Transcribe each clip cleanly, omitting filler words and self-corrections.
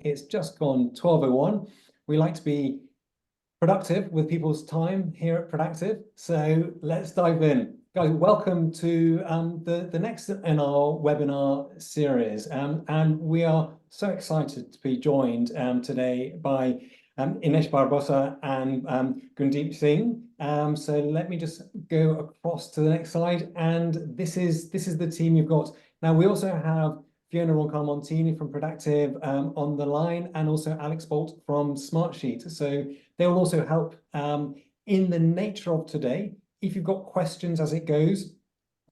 It's just gone 12:01. We like to be productive with people's time here at Prodactive. So let's dive in. Guys, welcome to the next in our webinar series. And we are so excited to be joined today by Inês Barbosa and Gundeep Singh. So let me just go across to the next slide. And this is the team you've got. Now, we also have Fiona Roncal-Montini from Prodactive on the line, and also Alex Bolt from Smartsheet. So they will also help in the nature of today, if you've got questions as it goes.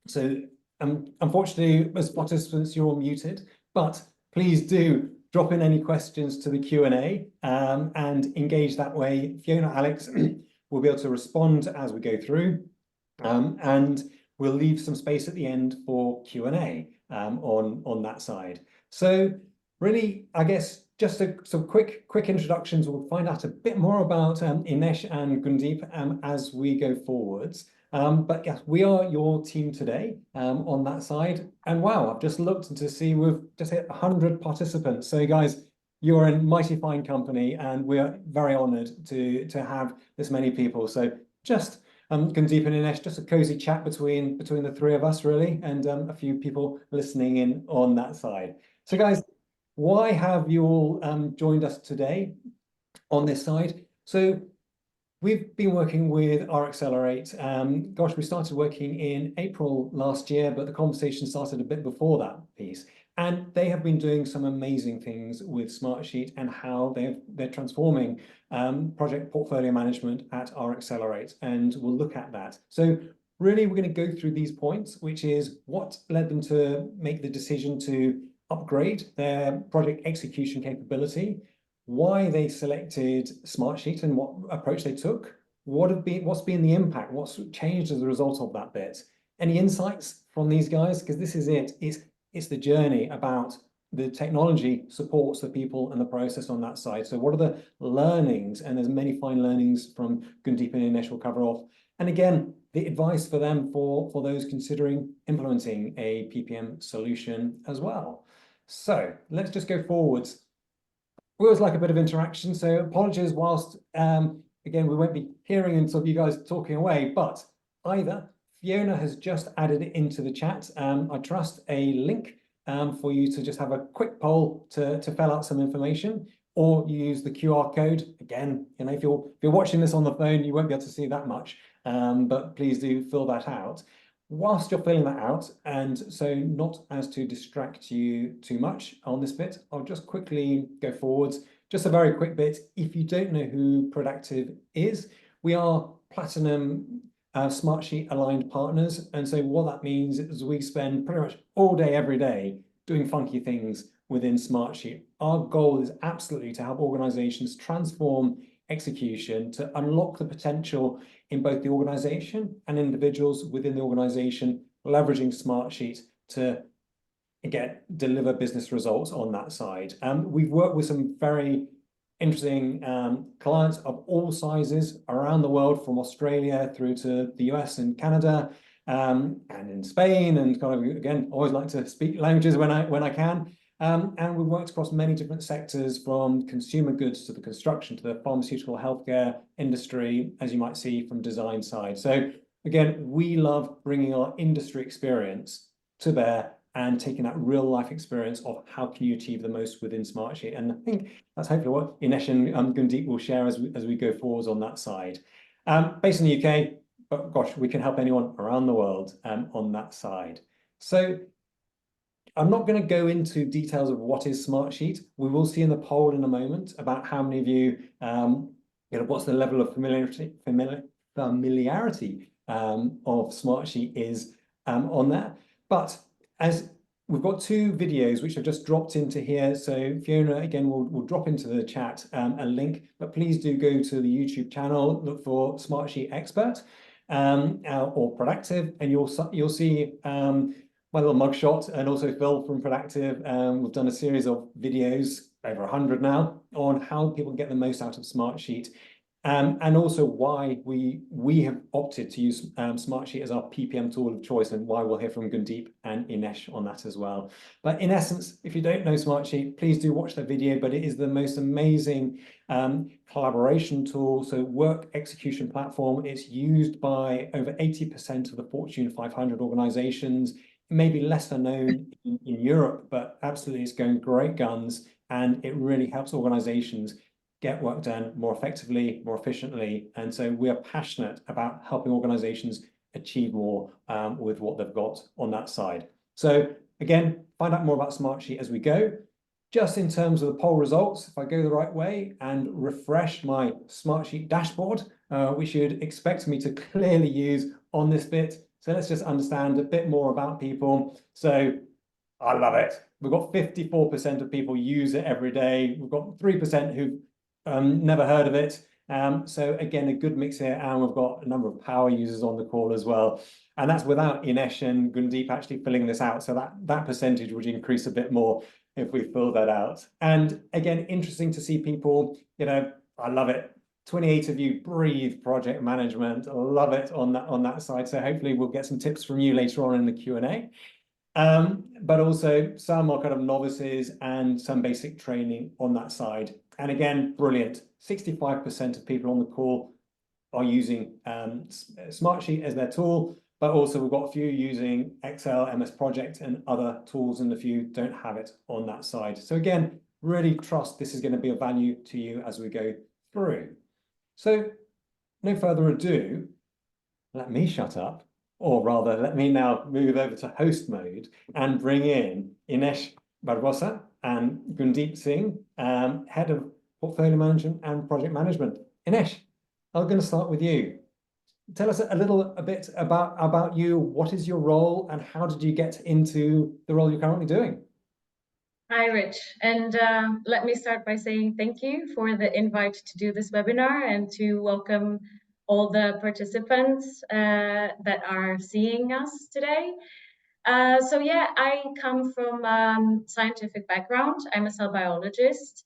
So unfortunately, as participants, you're all muted, but please do drop in any questions to the Q&A and engage that way. Fiona, Alex will be able to respond as we go through, and we'll leave some space at the end for Q&A on that side. So really, I guess, just some quick introductions. We'll find out a bit more about Inês and Gundeep as we go forwards. But yes, we are your team today on that side. And wow, I've just looked to see we've just hit 100 participants. So guys, you're in mighty fine company, and we're very honoured to have this many people. So just Gundeep and Inês, just a cozy chat between the three of us, really, and a few people listening in on that side. So guys, why have you all joined us today on this side? So we've been working with RxCelerate. Gosh, we started working in April last year, but the conversation started a bit before that piece. And they have been doing some amazing things with Smartsheet and how they're transforming project portfolio management at RxCelerate. And we'll look at that. So really, we're going to go through these points, which is what led them to make the decision to upgrade their project execution capability, why they selected Smartsheet and what approach they took, what's been the impact, what's changed as a result of that bit. Any insights from these guys? Because this is it. It's the journey about the technology supports the people and the process on that side. So what are the learnings? And there's many fine learnings from Gundeep and Inês we'll cover off. And again, the advice for them for those considering implementing a PPM solution as well. So let's just go forwards. We always like a bit of interaction, so apologies whilst, again, we won't be hearing until you guys talking away, but either Fiona has just added it into the chat. I trust a link for you to just have a quick poll to fill out some information, or you use the QR code. Again, you know, if you're watching this on the phone, you won't be able to see that much, but please do fill that out. Whilst you're filling that out, and so not as to distract you too much on this bit, I'll just quickly go forwards. Just a very quick bit. If you don't know who Prodactive is, we are Platinum Smartsheet aligned partners. And so what that means is we spend pretty much all day, every day doing funky things within Smartsheet. Our goal is absolutely to help organizations transform execution, to unlock the potential in both the organization and individuals within the organization, leveraging Smartsheet to, again, deliver business results on that side. We've worked with some very interesting clients of all sizes around the world, from Australia through to the US and Canada, and in Spain, and kind of, again, always like to speak languages when I can. And we've worked across many different sectors, from consumer goods to the construction to the pharmaceutical healthcare industry, as you might see from design side. So again, we love bringing our industry experience to bear and taking that real life experience of how can you achieve the most within Smartsheet. And I think that's hopefully what Inês and Gundeep will share as we go forwards on that side. Based in the UK, but gosh, we can help anyone around the world on that side. So I'm not going to go into details of what is Smartsheet. We will see in the poll in a moment about how many of you, what's the level of familiarity of Smartsheet is on there. But as we've got two videos which have just dropped into here, so Fiona, again, will drop into the chat a link, but please do go to the YouTube channel, look for Smartsheet Expert or Prodactive, and you'll see my little mugshot, and also Phil from Prodactive. We've done a series of videos, over 100 now, on how people get the most out of Smartsheet. and also why we have opted to use Smartsheet as our PPM tool of choice, and why we'll hear from Gundeep and Inês on that as well. But in essence, if you don't know Smartsheet, please do watch the video, but it is the most amazing collaboration tool, so work execution platform. It's used by over 80% of the Fortune 500 organizations. It may be lesser known in Europe, but absolutely it's going great guns, and it really helps organizations get work done more effectively, more efficiently. And so we are passionate about helping organizations achieve more with what they've got on that side. So again, find out more about Smartsheet as we go. Just in terms of the poll results, if I go the right way and refresh my Smartsheet dashboard, which you'd expect me to clearly use on this bit. So let's just understand a bit more about people. So I love it. We've got 54% of people use it every day. We've got 3% who've never heard of it. So again, a good mix here, and we've got a number of power users on the call as well. And that's without Inês and Gundeep actually filling this out. So that percentage would increase a bit more if we fill that out. And again, interesting to see people, I love it. 28 of you breathe project management. I love it on that side. So hopefully we'll get some tips from you later on in the Q&A. But also some are kind of novices and some basic training on that side. And again, brilliant. 65% of people on the call are using Smartsheet as their tool, but also we've got a few using Excel, MS Project, and other tools, and a few don't have it on that side. So again, really trust this is going to be of value to you as we go through. So no further ado, let me shut up, or rather, let me now move over to host mode and bring in Inês Barbosa and Gundeep Singh, Head of Portfolio Management and Project Management. Inês, I'm going to start with you. Tell us a bit about you. What is your role, and how did you get into the role you're currently doing? Hi, Rich. And let me start by saying thank you for the invite to do this webinar and to welcome all the participants that are seeing us today. So yeah, I come from scientific background. I'm a cell biologist.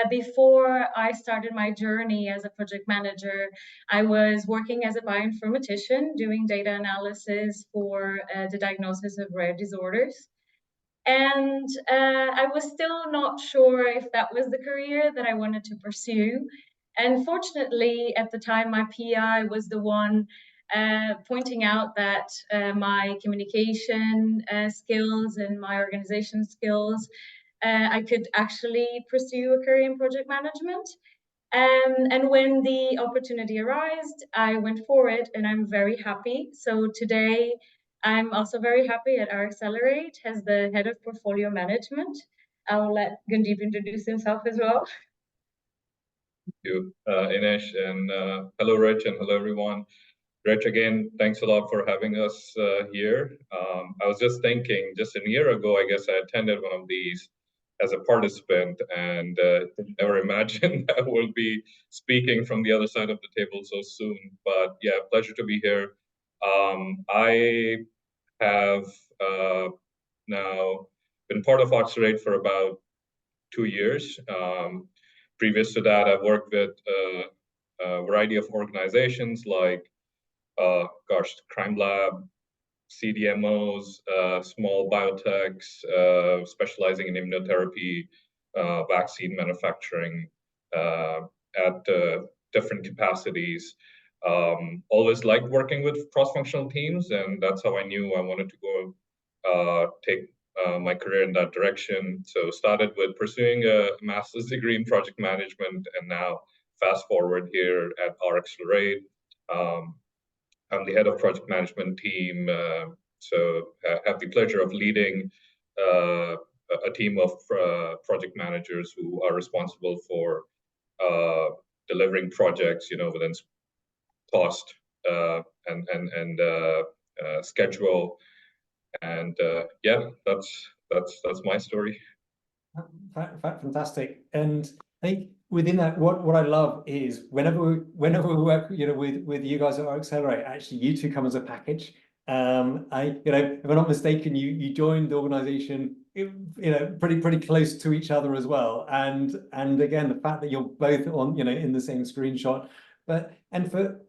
Before I started my journey as a project manager, I was working as a bioinformatician, doing data analysis for the diagnosis of rare disorders. And I was still not sure if that was the career that I wanted to pursue. And fortunately, at the time, my PI was the one pointing out that my communication skills and my organization skills, I could actually pursue a career in project management. And when the opportunity arose, I went for it, and I'm very happy. So today, I'm also very happy at RxCelerate as the head of portfolio management. I'll let Gundeep introduce himself as well. Thank you, Inês, and hello, Rich, and hello, everyone. Rich, again, thanks a lot for having us here. I was just thinking, just a year ago, I guess I attended one of these as a participant, and never imagined I will be speaking from the other side of the table so soon. But yeah, pleasure to be here. I have now been part of RxCelerate for about 2 years. Previous to that, I've worked with a variety of organizations like, Crime Lab, CDMOs, small biotechs, specializing in immunotherapy, vaccine manufacturing at different capacities. Always liked working with cross-functional teams, and that's how I knew I wanted to go take my career in that direction. So started with pursuing a master's degree in project management, and now fast forward here at RxCelerate. I'm the head of project management team, so I have the pleasure of leading a team of project managers who are responsible for delivering projects, within cost and schedule. And yeah, that's my story. Fantastic. And I think within that, what I love is whenever we work, with you guys at RxCelerate, actually you two come as a package. If I'm not mistaken, you joined the organization pretty close to each other as well. And again, the fact that you're both on, in the same screenshot, and for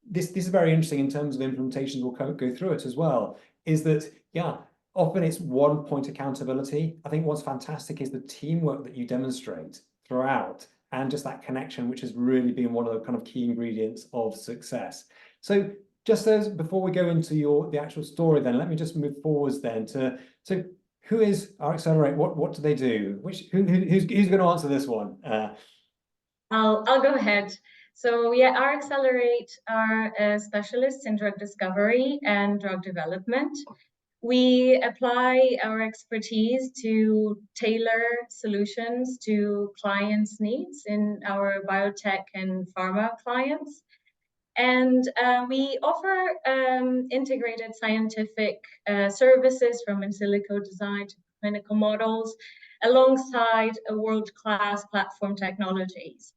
this is very interesting in terms of implementations. We'll go through it as well. Is that, yeah, often it's one point accountability. I think what's fantastic is the teamwork that you demonstrate throughout, and just that connection, which has really been one of the kind of key ingredients of success. So just as before we go into the actual story, then let me just move forwards then to, so who is RxCelerate? What do they do? Who's going to answer this one? I'll go ahead. So yeah, RxCelerate are specialists in drug discovery and drug development. We apply our expertise to tailor solutions to clients' needs in our biotech and pharma clients. And we offer integrated scientific services from in silico design to clinical models, alongside a world-class platform technologies.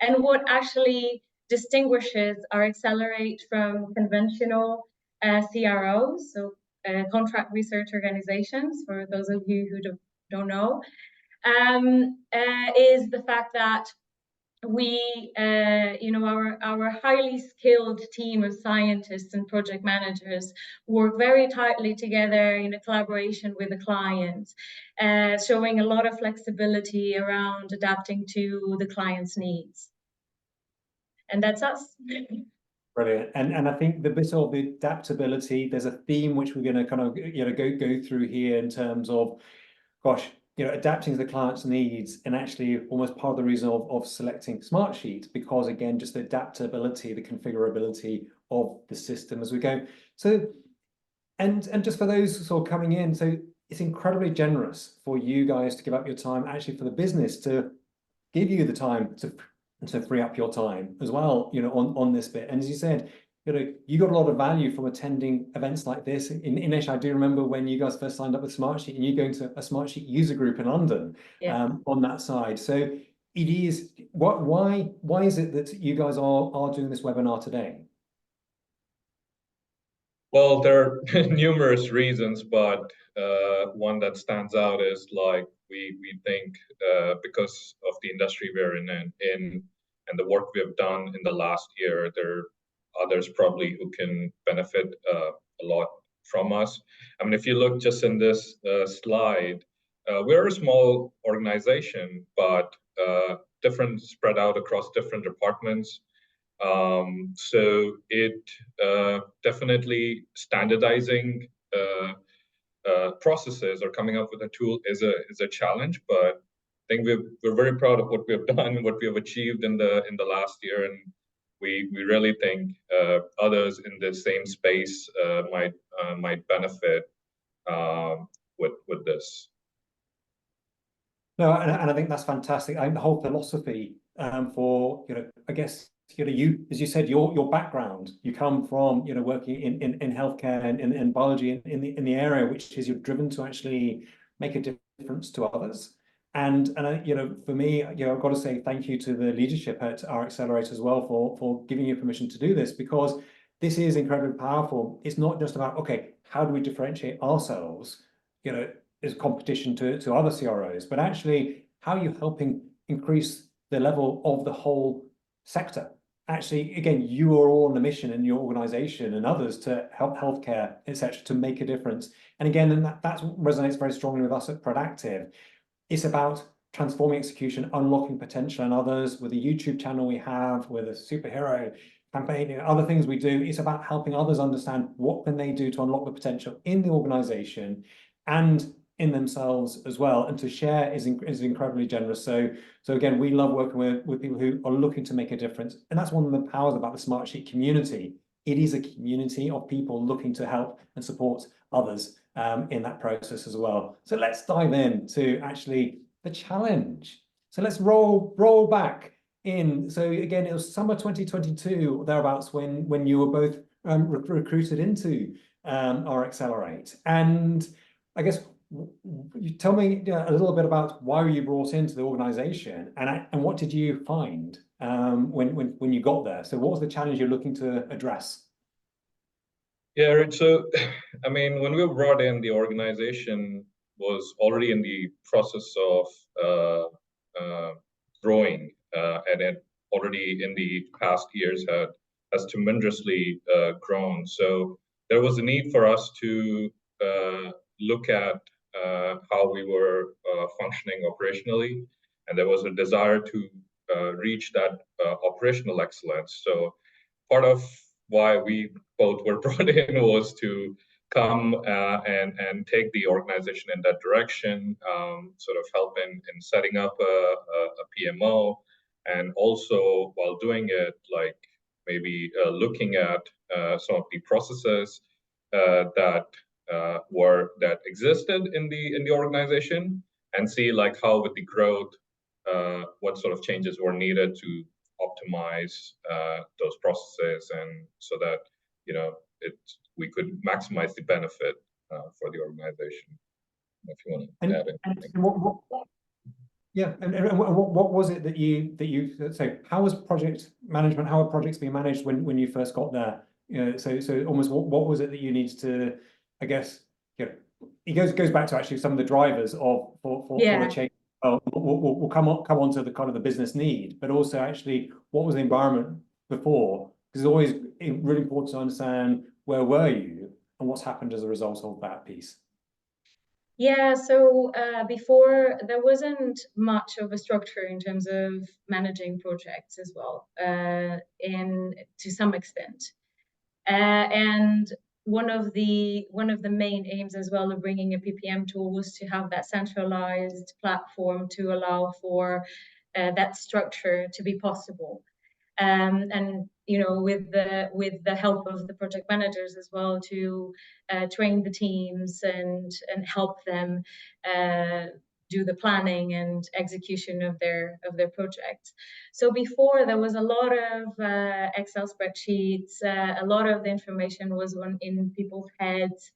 And what actually distinguishes RxCelerate from conventional CROs, so contract research organizations, for those of you who don't know, is the fact that we, our highly skilled team of scientists and project managers work very tightly together in a collaboration with the client, showing a lot of flexibility around adapting to the client's needs. And that's us. Brilliant. And I think the bit of the adaptability, there's a theme which we're going to kind of go through here in terms of, gosh, adapting to the client's needs, and actually almost part of the reason of selecting Smartsheet, because again, just the adaptability, the configurability of the system as we go. So, and just for those sort of coming in, so it's incredibly generous for you guys to give up your time, actually for the business to give you the time to free up your time as well, on this bit. And as you said, you got a lot of value from attending events like this. Inês, I do remember when you guys first signed up with Smartsheet, and you going to a Smartsheet user group in London, on that side. So it is, why is it that you guys are doing this webinar today? Well, there are numerous reasons, but one that stands out is like we think because of the industry we're in and the work we have done in the last year, there are others probably who can benefit a lot from us. I mean, if you look just in this slide, we're a small organization, but spread out across different departments. So it definitely standardizing processes or coming up with a tool is a challenge, but I think we're very proud of what we have done, what we have achieved in the last year, and we really think others in the same space might benefit with this. No, and I think that's fantastic. The whole philosophy for I guess you, as you said, your background, you come from working in healthcare and in biology in the area which is you're driven to actually make a difference to others. And for me, I've got to say thank you to the leadership at RxCelerate as well for giving you permission to do this, because this is incredibly powerful. It's not just about, okay, how do we differentiate ourselves, as competition to other CROs, but actually how are you helping increase the level of the whole sector? Actually, again, you are all on the mission in your organization and others to help healthcare, etc., to make a difference. And again, and that resonates very strongly with us at Prodactive. It's about transforming execution, unlocking potential in others with the YouTube channel we have, with a superhero campaign, other things we do. It's about helping others understand what can they do to unlock the potential in the organization and in themselves as well. And to share is incredibly generous. So again, we love working with people who are looking to make a difference. And that's one of the powers about the Smartsheet community. It is a community of people looking to help and support others in that process as well. So let's dive into actually the challenge. So let's roll back in. So again, it was summer 2022 thereabouts when you were both recruited into RxCelerate. And I guess you tell me a little bit about why you brought into the organization, and what did you find when you got there? So what was the challenge you're looking to address? Yeah, so I mean, when we were brought in the organization, was already in the process of growing, and it already in the past years has tremendously grown. So there was a need for us to look at how we were functioning operationally, and there was a desire to reach that operational excellence. So part of why we both were brought in was to come and take the organization in that direction, sort of help in setting up a PMO, and also while doing it, like maybe looking at some of the processes that existed in the organization, and see like how with the growth, what sort of changes were needed to optimize those processes, and so that we could maximize the benefit for the organization. If you want to add anything. What was it that you so how was project management? How are projects being managed when you first got there? So almost what was it that you needed to, I guess, it goes back to actually some of the drivers for the change. We'll come on to the kind of the business need, but also actually what was the environment before? Because it's always really important to understand where were you and what's happened as a result of that piece. Yeah, so before there wasn't much of a structure in terms of managing projects as well, to some extent. And one of the main aims as well of bringing a PPM tool was to have that centralized platform to allow for that structure to be possible. And with the help of the project managers as well, to train the teams and help them do the planning and execution of their projects. So before there was a lot of Excel spreadsheets, a lot of the information was in people's heads,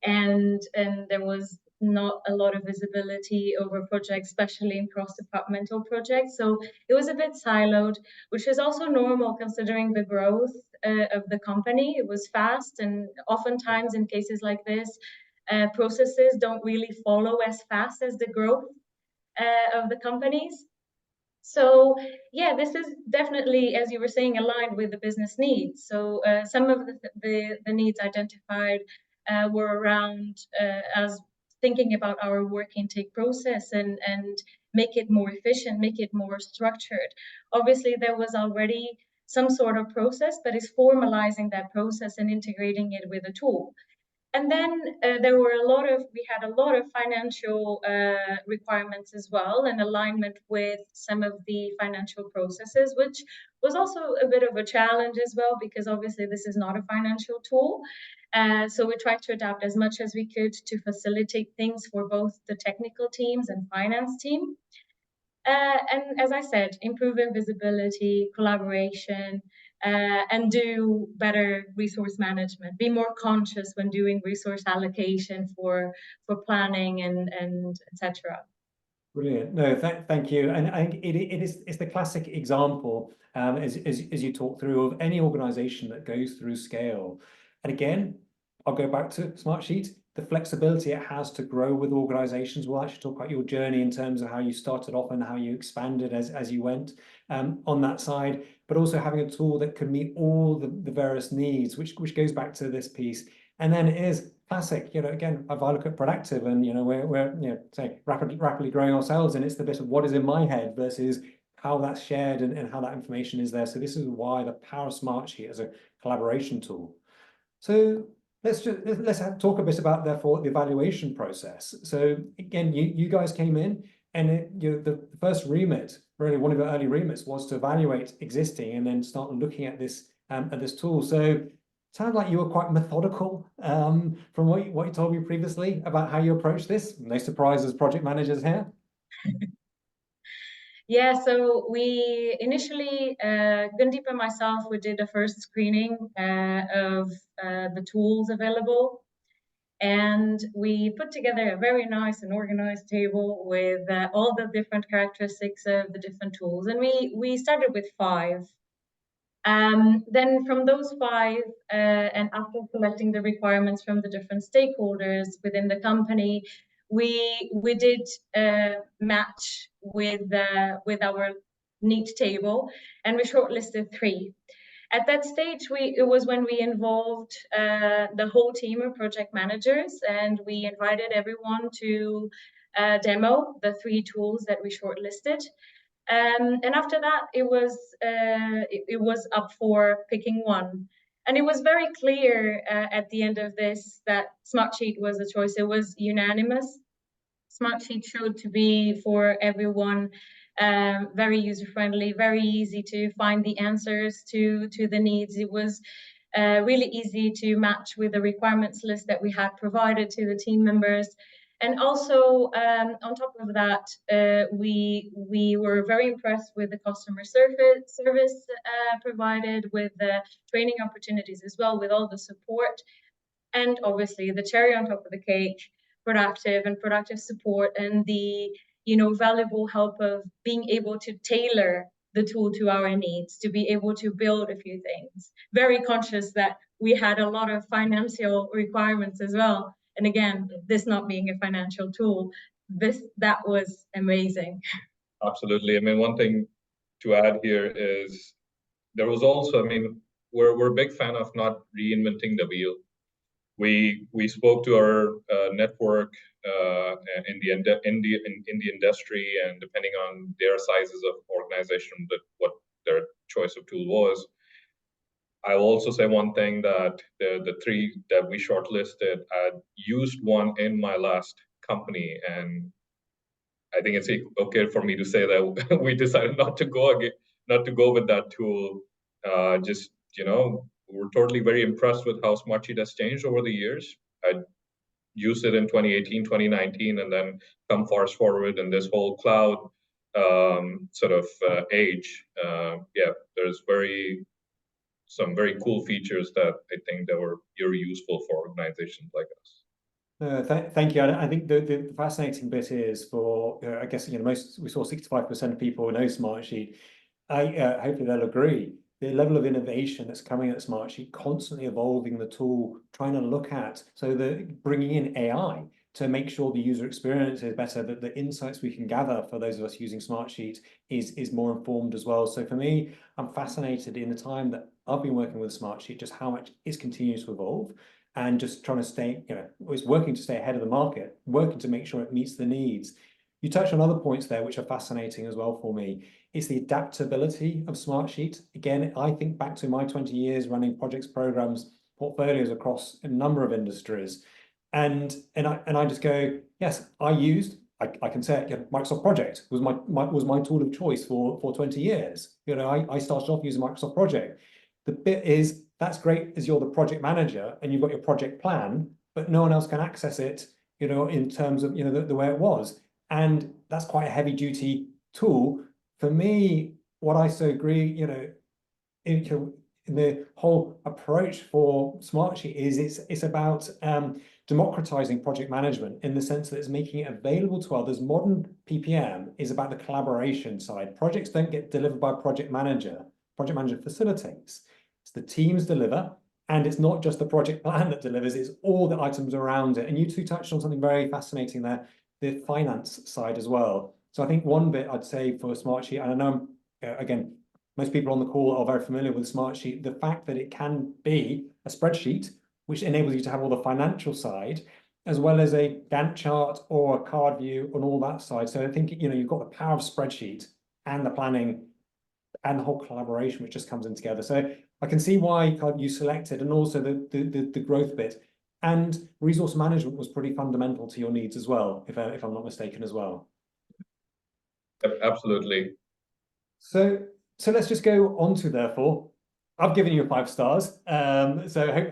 and there was not a lot of visibility over projects, especially in cross-departmental projects. So it was a bit siloed, which is also normal considering the growth of the company. It was fast, and oftentimes in cases like this, processes don't really follow as fast as the growth of the companies. So yeah, this is definitely, as you were saying, aligned with the business needs. So some of the needs identified were around us thinking about our work intake process and make it more efficient, make it more structured. Obviously, there was already some sort of process, but it's formalizing that process and integrating it with a tool. And then we had a lot of financial requirements as well, and alignment with some of the financial processes, which was also a bit of a challenge as well, because obviously this is not a financial tool. So we tried to adapt as much as we could to facilitate things for both the technical teams and finance team. And as I said, improving visibility, collaboration, and do better resource management. Be more conscious when doing resource allocation for planning and etc. Brilliant. No, thank you. And I think it's the classic example, as you talk through, of any organization that goes through scale. And again, I'll go back to Smartsheet. The flexibility it has to grow with organizations. We'll actually talk about your journey in terms of how you started off and how you expanded as you went on that side, but also having a tool that can meet all the various needs, which goes back to this piece. And then it is classic, again, if I look at Prodactive and, we're say rapidly growing ourselves, and it's the bit of what is in my head versus how that's shared and how that information is there. So this is why the power of Smartsheet as a collaboration tool. So let's talk a bit about, therefore, the evaluation process. So again, you guys came in, and the first remit, really one of the early remits, was to evaluate existing and then start looking at this tool. So it sounds like you were quite methodical from what you told me previously about how you approach this. No surprises, project managers here. Yeah, so we initially, Gundeep and myself, we did a first screening of the tools available. And we put together a very nice and organized table with all the different characteristics of the different tools. And we started with 5. Then from those 5, and after collecting the requirements from the different stakeholders within the company, we did match with our need table, and we shortlisted 3. At that stage, it was when we involved the whole team of project managers, and we invited everyone to demo the 3 tools that we shortlisted. And after that, it was up for picking one. And it was very clear at the end of this that Smartsheet was the choice. It was unanimous. Smartsheet showed to be for everyone very user-friendly, very easy to find the answers to the needs. It was really easy to match with the requirements list that we had provided to the team members. And also, on top of that, we were very impressed with the customer service provided, with the training opportunities as well, with all the support. And obviously, the cherry on top of the cake, Prodactive support, and the valuable help of being able to tailor the tool to our needs, to be able to build a few things. Very conscious that we had a lot of financial requirements as well. And again, this not being a financial tool, that was amazing. Absolutely. I mean, one thing to add here is there was also, I mean, we're a big fan of not reinventing the wheel. We spoke to our network in the industry, and depending on their sizes of organization, what their choice of tool was. I will also say one thing, that the 3 that we shortlisted, I used one in my last company, and I think it's okay for me to say that we decided not to go with that tool. Just we're totally very impressed with how Smartsheet has changed over the years. I used it in 2018, 2019, and then come fast forward in this whole cloud age. Yeah, there's some very cool features that I think that were very useful for organizations like us. Thank you. I think the fascinating bit is for, I guess, we saw 65% of people know Smartsheet. Hopefully they'll agree. The level of innovation that's coming at Smartsheet, constantly evolving the tool, trying to look at, bringing in AI to make sure the user experience is better, that the insights we can gather for those of us using Smartsheet is more informed as well. So for me, I'm fascinated in the time that I've been working with Smartsheet, just how much it's continues to evolve, and just trying to stay, it's working to stay ahead of the market, working to make sure it meets the needs. You touched on other points there, which are fascinating as well for me. It's the adaptability of Smartsheet. Again, I think back to my 20 years running projects, programs, portfolios across a number of industries. And I just go, yes, I can say it, Microsoft Project was my tool of choice for 20 years. I started off using Microsoft Project. The bit is, that's great as you're the project manager and you've got your project plan, but no one else can access it, in terms of, the way it was. And that's quite a heavy duty tool. For me, what I so agree, in the whole approach for Smartsheet is it's about democratizing project management, in the sense that it's making it available to others. Modern PPM is about the collaboration side. Projects don't get delivered by a project manager. Project manager facilitates. It's the teams deliver, and it's not just the project plan that delivers, it's all the items around it. And you two touched on something very fascinating there, the finance side as well. So I think one bit I'd say for Smartsheet, and I know, again, most people on the call are very familiar with Smartsheet, the fact that it can be a spreadsheet, which enables you to have all the financial side, as well as a Gantt chart or a card view on all that side. So I think, you've got the power of spreadsheet and the planning and the whole collaboration, which just comes in together. So I can see why you selected, and also the growth bit. And resource management was pretty fundamental to your needs as well, if I'm not mistaken as well. Absolutely. So let's just go on to, therefore, I've given you 5 stars. So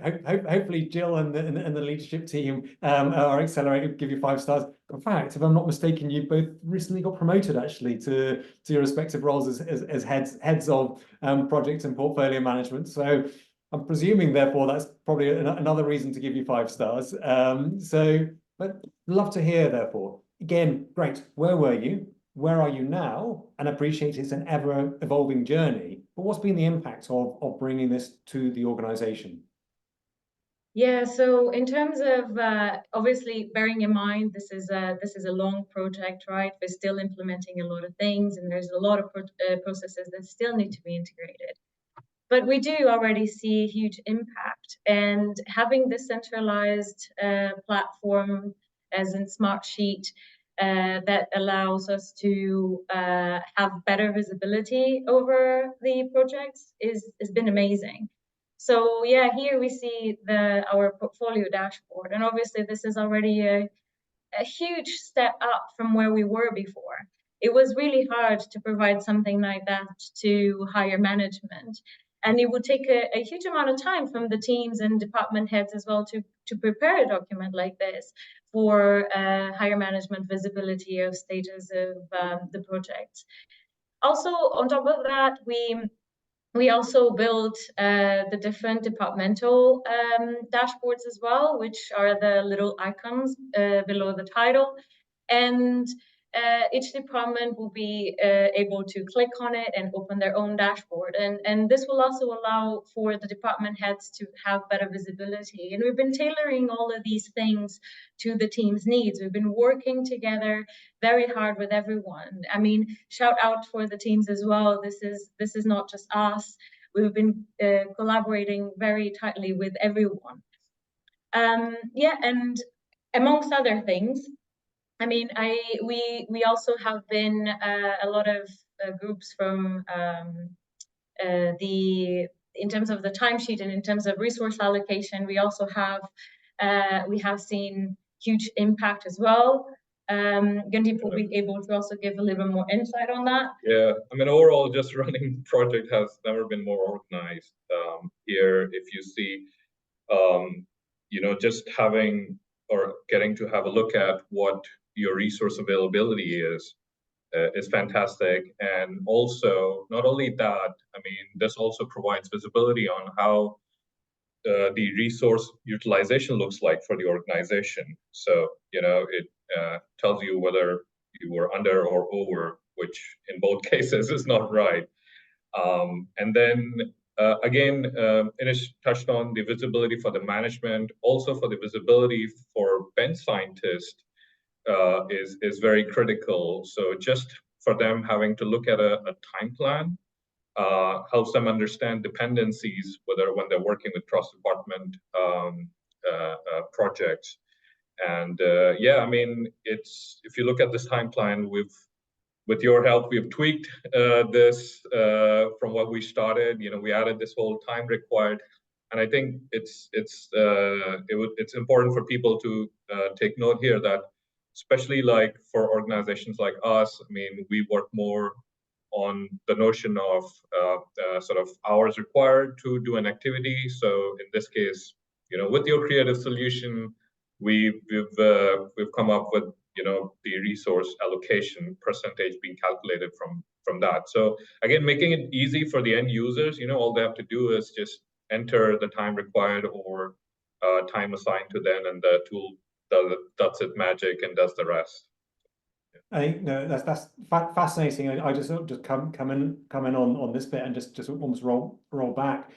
hopefully Jill and the leadership team at RxCelerate give you 5 stars. In fact, if I'm not mistaken, you both recently got promoted actually to your respective roles as heads of project and portfolio management. So I'm presuming, therefore, that's probably another reason to give you 5 stars. But love to hear, therefore. Again, great. Where were you? Where are you now? And appreciate it's an ever-evolving journey. But what's been the impact of bringing this to the organization? Yeah, so in terms of obviously bearing in mind this is a long project, right? We're still implementing a lot of things, and there's a lot of processes that still need to be integrated. But we do already see huge impact, and having this centralized platform, as in Smartsheet, that allows us to have better visibility over the projects has been amazing. So yeah, here we see our portfolio dashboard, and obviously this is already a huge step up from where we were before. It was really hard to provide something like that to higher management. And it would take a huge amount of time from the teams and department heads as well to prepare a document like this for higher management visibility of stages of the project. Also, on top of that, we also built the different departmental dashboards as well, which are the little icons below the title. And each department will be able to click on it and open their own dashboard. And this will also allow for the department heads to have better visibility. And we've been tailoring all of these things to the team's needs. We've been working together very hard with everyone. I mean, shout out for the teams as well. This is not just us. We've been collaborating very tightly with everyone. Yeah, and amongst other things, I mean, we also have been a lot of groups from in terms of the timesheet and in terms of resource allocation. We also have we have seen huge impact as well. Gundeep will be able to also give a little bit more insight on that. Yeah, I mean, overall, just running project has never been more organized. Here, if you see, you know, just having or getting to have a look at what your resource availability is fantastic. And also, not only that, I mean, this also provides visibility on how the resource utilization looks like for the organization. So, you know, it tells you whether you were under or over, which in both cases is not right. And then again, Inês touched on the visibility for the management, also for the visibility for bench scientists is very critical. So just for them having to look at a time plan helps them understand dependencies, whether when they're working with cross-department projects. And yeah, I mean, it's if you look at this time plan, with your help, we've tweaked this from what we started. You know, we added this whole time required, and I think it's important for people to take note here that, especially like for organizations like us, I mean, we work more on the notion of sort of hours required to do an activity. So in this case, you know, with your creative solution, we've come up with, you know, the resource allocation percentage being calculated from that. So again, making it easy for the end users. You know, all they have to do is just enter the time required or time assigned to them, and the tool does its magic and does the rest. I think no, that's fascinating. I just come in on this bit and just almost roll back.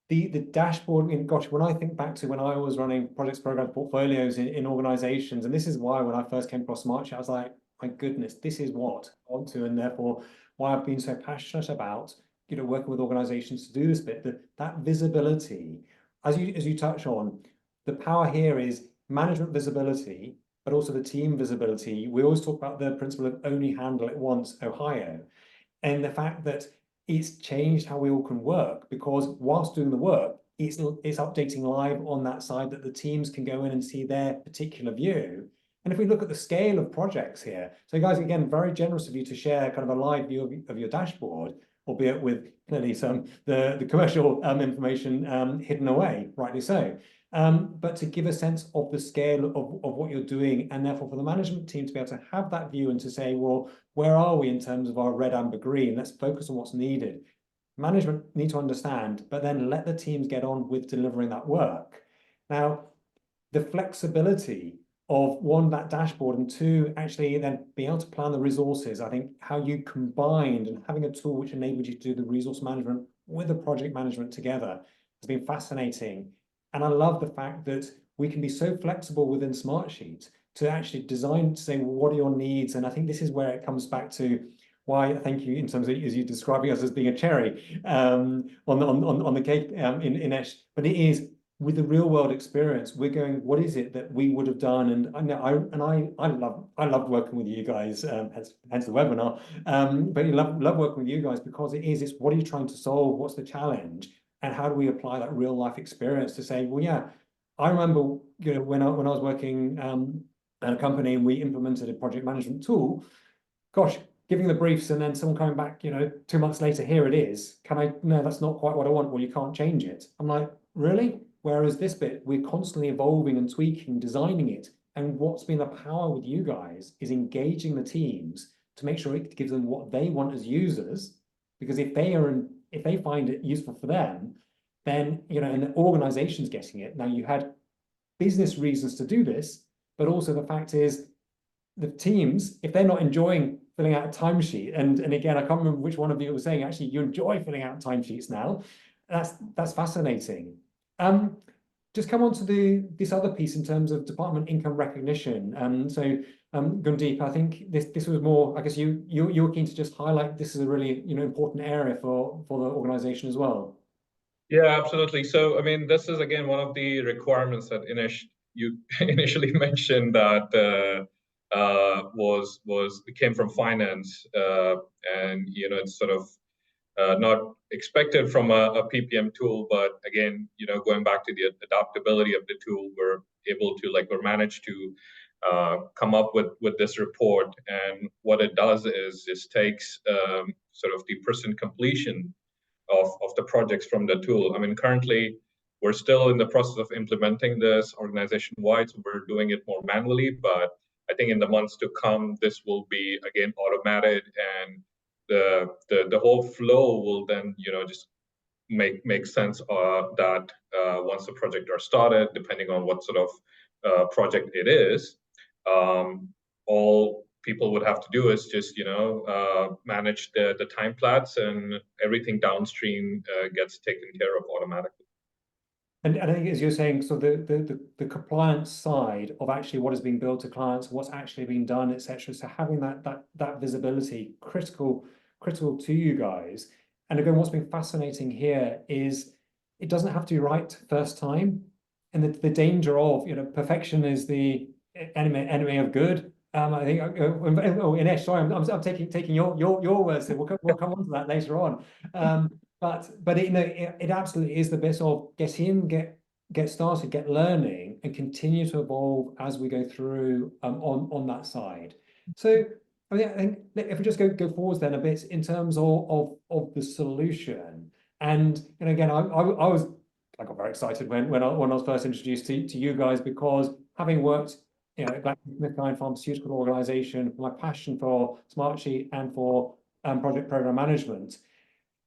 The dashboard, I mean, gosh, when I think back to when I was running projects, programs, portfolios in organizations, and this is why when I first came across Smartsheet, I was like, my goodness, this is what I want to, and therefore why I've been so passionate about, you know, working with organizations to do this bit, that visibility, as you touch on, the power here is management visibility, but also the team visibility. We always talk about the principle of only handle it once, Ohio, and the fact that it's changed how we all can work, because whilst doing the work, it's updating live on that side that the teams can go in and see their particular view. And if we look at the scale of projects here, so guys, again, very generous of you to share kind of a live view of your dashboard, albeit with clearly some the commercial information hidden away, rightly so. But to give a sense of the scale of what you're doing, and therefore for the management team to be able to have that view and to say, well, where are we in terms of our red, amber, green? Let's focus on what's needed. Management need to understand, but then let the teams get on with delivering that work. Now, the flexibility of one, that dashboard, and two, actually then being able to plan the resources. I think how you combined and having a tool which enables you to do the resource management with the project management together has been fascinating. And I love the fact that we can be so flexible within Smartsheet to actually design, to say, well, what are your needs? And I think this is where it comes back to why, thank you, in terms of, as you describing us as being a cherry on the cake, Inês, but it is with the real world experience. We're going, what is it that we would have done? And I know I love working with you guys, hence the webinar. But you love working with you guys because it's what are you trying to solve? What's the challenge? And how do we apply that real life experience to say, well, yeah, I remember, you know, when I was working at a company and we implemented a project management tool, gosh, giving the briefs and then someone coming back, you know, 2 months later, here it is. No, that's not quite what I want. Well, you can't change it. I'm like, really? Whereas this bit, we're constantly evolving and tweaking, designing it. And what's been the power with you guys is engaging the teams to make sure it gives them what they want as users. Because if they find it useful for them, then, you know, and the organization's getting it. Now, you had business reasons to do this, but also the fact is the teams, if they're not enjoying filling out a timesheet, and again, I can't remember which one of you was saying, actually, you enjoy filling out timesheets now. That's fascinating. Just come on to this other piece in terms of department income recognition. Gundeep, I think this was more, I guess you were keen to just highlight this is a really, you know, important area for the organization as well. Yeah, absolutely. So, I mean, this is again one of the requirements that you initially mentioned that came from finance, and you know, it's sort of not expected from a PPM tool, but again, you know, going back to the adaptability of the tool, we're managed to come up with this report, and what it does is just takes sort of the percent completion of the projects from the tool. I mean, currently we're still in the process of implementing this organization-wide, so we're doing it more manually, but I think in the months to come, this will be again automated, and the whole flow will then, you know, just make sense that once the project are started, depending on what sort of project it is, all people would have to do is just, you know, manage the time plats, and everything downstream gets taken care of automatically. And I think, as you're saying, so the compliance side of actually what is being billed to clients, what's actually being done, etc. So having that visibility critical to you guys. And again, what's been fascinating here is it doesn't have to be right first time, and the danger of, you know, perfection is the enemy of good. I think Inês, sorry, I'm taking your words here. We'll come on to that later on. But it, you know, it absolutely is the bit of get in, get started, get learning, and continue to evolve as we go through on that side. So I mean, I think if we just go forwards then a bit in terms of the solution, and again, I got very excited when I was first introduced to you guys, because having worked, you know, at GlaxoSmithKline pharmaceutical organization, my passion for Smartsheet and for project program management.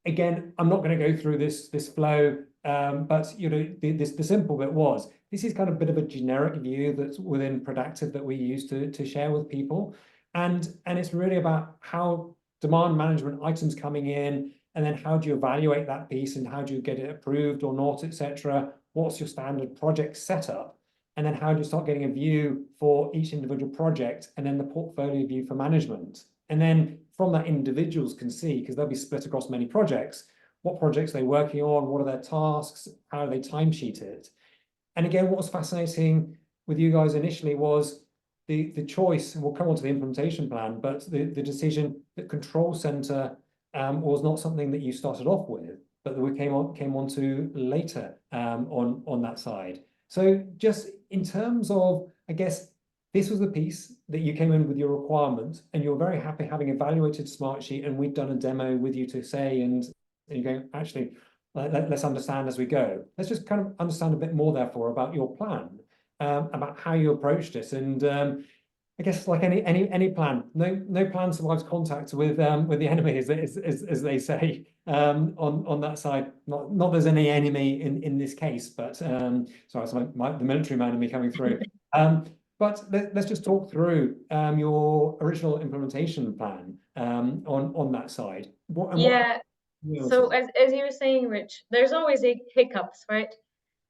Again, I'm not going to go through this flow, but you know, the simple bit was this is kind of a bit of a generic view that's within Prodactive that we use to share with people, and it's really about how demand management items coming in, and then how do you evaluate that piece, and how do you get it approved or not, etc. What's your standard project setup, and then how do you start getting a view for each individual project, and then the portfolio view for management, and then from that, individuals can see, because they'll be split across many projects, what projects they're working on, what are their tasks, how do they timesheet it. And again, what was fascinating with you guys initially was the choice, and we'll come on to the implementation plan, but the decision that Control Center was not something that you started off with, but that we came on to later on that side. So just in terms of, I guess, this was the piece that you came in with your requirement, and you're very happy having evaluated Smartsheet, and we've done a demo with you to say, and you're going, actually, let's understand as we go. Let's just kind of understand a bit more, therefore, about your plan, about how you approached it, and I guess like any plan, no plan survives contact with the enemy, as they say on that side. Not there's any enemy in this case, but sorry, it's the military man in me coming through. But let's just talk through your original implementation plan on that side. So as you were saying, Rich, there's always hiccups, right?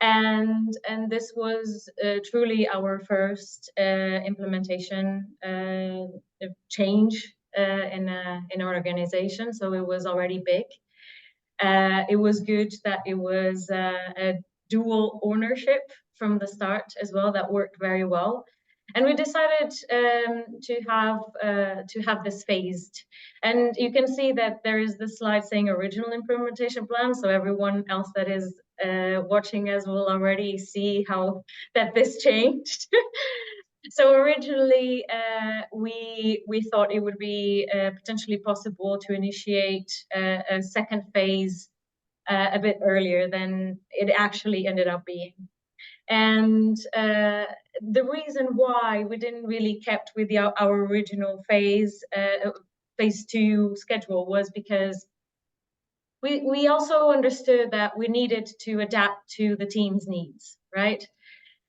And this was truly our first implementation change in our organization. So it was already big. It was good that it was a dual ownership from the start as well. That worked very well. And we decided to have this phased. And you can see that there is the slide saying original implementation plan. So everyone else that is watching us will already see how that this changed. So originally, we thought it would be potentially possible to initiate a second phase a bit earlier than it actually ended up being. And the reason why we didn't really kept with our original phase 2 schedule was because we also understood that we needed to adapt to the team's needs, right?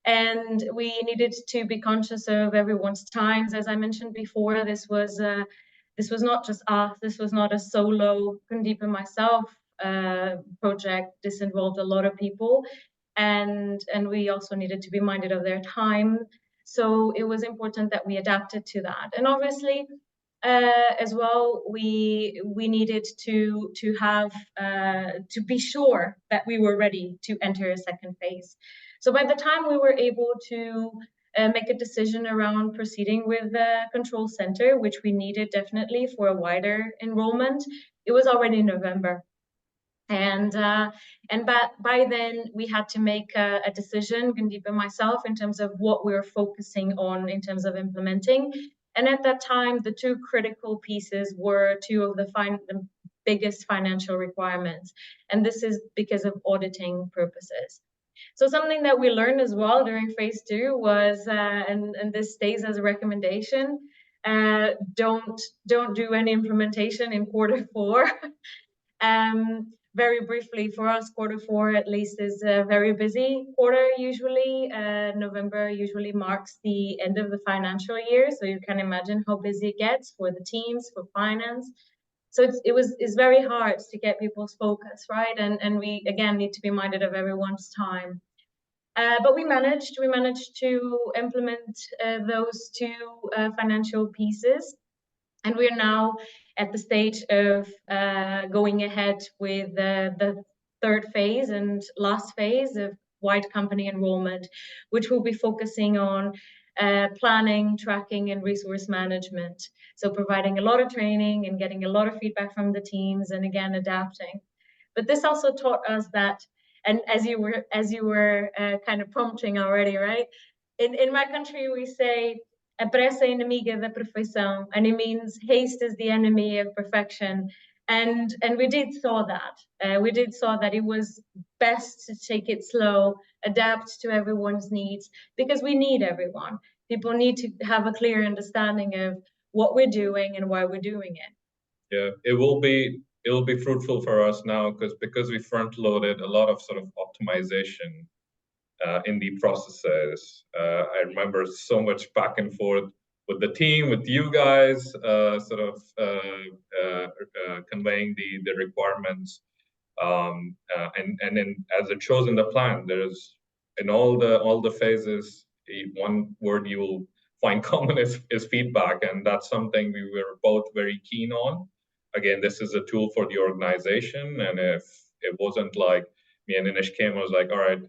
And we needed to be conscious of everyone's times. As I mentioned before, this was not just us. This was not a solo Gundeep and myself project. This involved a lot of people, and we also needed to be minded of their time. So it was important that we adapted to that. And obviously, as well, we needed to have to be sure that we were ready to enter a second phase. So by the time we were able to make a decision around proceeding with the control center, which we needed definitely for a wider enrollment, it was already November. And by then we had to make a decision, Gundeep and myself, in terms of what we were focusing on in terms of implementing. And at that time, the two critical pieces were two of the biggest financial requirements. And this is because of auditing purposes. So something that we learned as well during phase 2 was, and this stays as a recommendation, don't do any implementation in quarter 4. Very briefly, for us, quarter 4 at least is a very busy quarter usually. November usually marks the end of the financial year, so you can imagine how busy it gets for the teams, for finance. So it's very hard to get people's focus, right? And we, again, need to be minded of everyone's time. But we managed to implement those two financial pieces. And we're now at the stage of going ahead with the third phase and last phase of wide company enrollment, which will be focusing on planning, tracking, and resource management. So providing a lot of training and getting a lot of feedback from the teams, and again, adapting. But this also taught us that, and as you were kind of prompting already, right? In my country, we say, a pressa é inimiga da perfeição, and it means haste is the enemy of perfection. And we did saw that. We did saw that it was best to take it slow, adapt to everyone's needs, because we need everyone. People need to have a clear understanding of what we're doing and why we're doing it. Yeah, it will be fruitful for us now because we front loaded a lot of sort of optimization in the processes. I remember so much back and forth with the team, with you guys, sort of conveying the requirements. And then as it shows in the plan, there's in all the phases, one word you will find common is feedback, and that's something we were both very keen on. Again, this is a tool for the organization, and if it wasn't like me and Inês came, I was like, all right,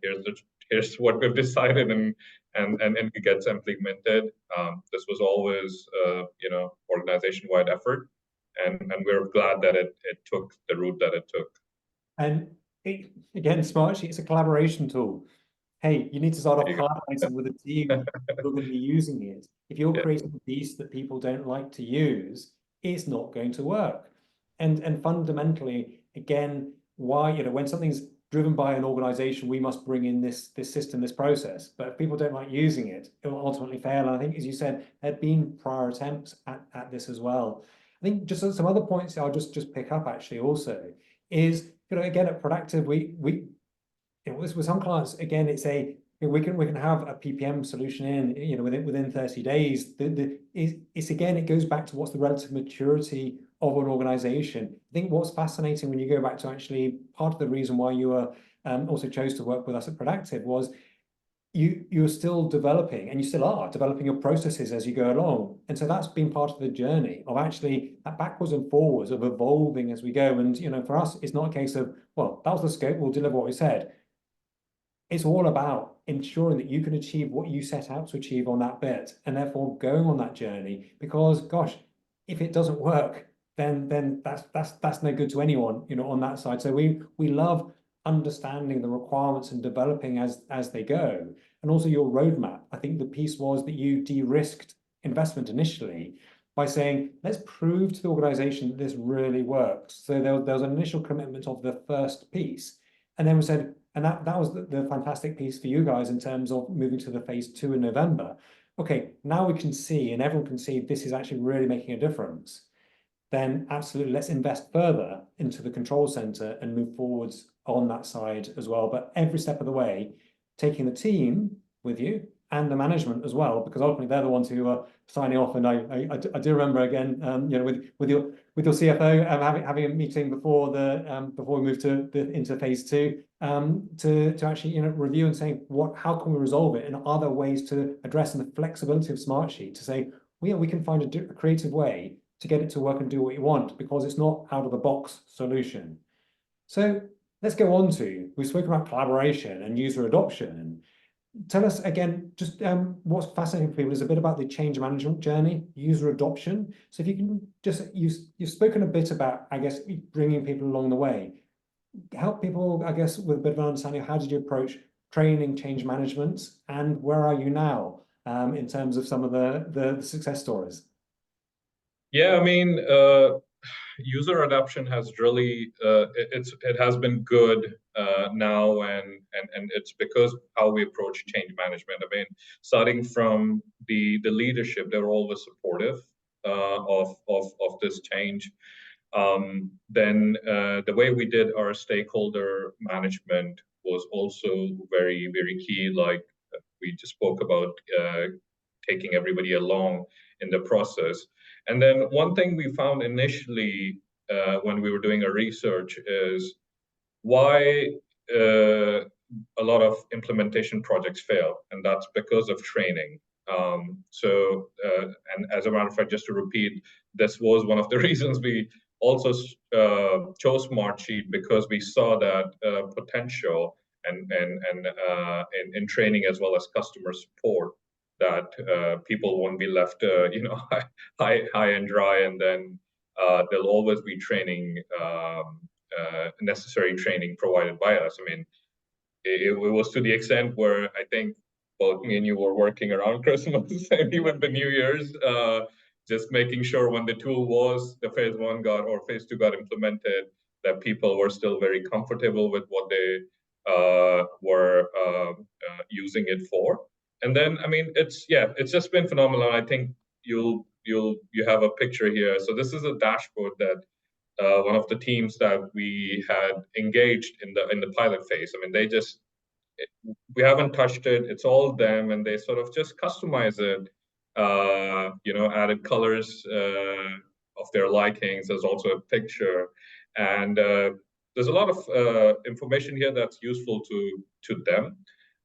here's what we've decided, and it gets implemented. This was always organization-wide effort, and we're glad that it took the route that it took. And again, Smartsheet is a collaboration tool. Hey, you need to start off collaborating with a team who are going to be using it. If you're creating a piece that people don't like to use, it's not going to work. And fundamentally, again, why, when something's driven by an organization, we must bring in this system, this process. But if people don't like using it, it will ultimately fail. And I think, as you said, there have been prior attempts at this as well. I think just some other points I'll just pick up actually also is, again, at Prodactive, we with some clients, again, it's we can have a PPM solution in, within 30 days. It's again, it goes back to what's the relative maturity of an organization. I think what's fascinating when you go back to actually part of the reason why you were also chose to work with us at Prodactive was you're still developing, and you still are developing your processes as you go along. And so that's been part of the journey of actually that backwards and forwards of evolving as we go. And, you know, for us, it's not a case of, well, that was the scope, we'll deliver what we said. It's all about ensuring that you can achieve what you set out to achieve on that bit, and therefore going on that journey, because gosh, if it doesn't work, then that's no good to anyone, you know, on that side. So we love understanding the requirements and developing as they go. And also your roadmap. I think the piece was that you de-risked investment initially by saying, let's prove to the organization that this really works. So there was an initial commitment of the first piece. And then we said, and that was the fantastic piece for you guys in terms of moving to the phase 2 in November. Okay, now we can see, and everyone can see this is actually really making a difference. Then absolutely, let's invest further into the control center and move forwards on that side as well. But every step of the way, taking the team with you and the management as well, because ultimately they're the ones who are signing off. And I do remember again, you know, with your CFO having a meeting before before we move into phase 2, to actually, you know, review and saying how can we resolve it, and are there ways to address, and the flexibility of Smartsheet to say we can find a creative way to get it to work and do what you want, because it's not out of the box solution. So let's go on to, we've spoken about collaboration and user adoption. Tell us again, just what's fascinating for people is a bit about the change management journey, user adoption. So if you can just, you've spoken a bit about, I guess, bringing people along the way. Help people, I guess, with a bit of an understanding of how did you approach training, change management, and where are you now in terms of some of the success stories? Yeah, I mean, user adoption has really it has been good now, and it's because how we approach change management. I mean, starting from the leadership, they're always supportive of this change. Then the way we did our stakeholder management was also very, very key. Like we just spoke about taking everybody along in the process. And then one thing we found initially when we were doing our research is why a lot of implementation projects fail, and that's because of training. And as a matter of fact, just to repeat, this was one of the reasons we also chose Smartsheet, because we saw that potential and in training as well as customer support, that people won't be left, you know, high and dry, and then there'll always be training, necessary training provided by us. I mean, it was to the extent where I think both me and you were working around Christmas and even the New Year's, just making sure when the tool was, the phase 1 or phase 2 got implemented, that people were still very comfortable with what they were using it for. And then, I mean, it's just been phenomenal. I think you have a picture here. So this is a dashboard that one of the teams that we had engaged in the pilot phase. I mean, we haven't touched it. It's all them, and they sort of just customize it. You know, added colors of their likings. There's also a picture, and there's a lot of information here that's useful to them.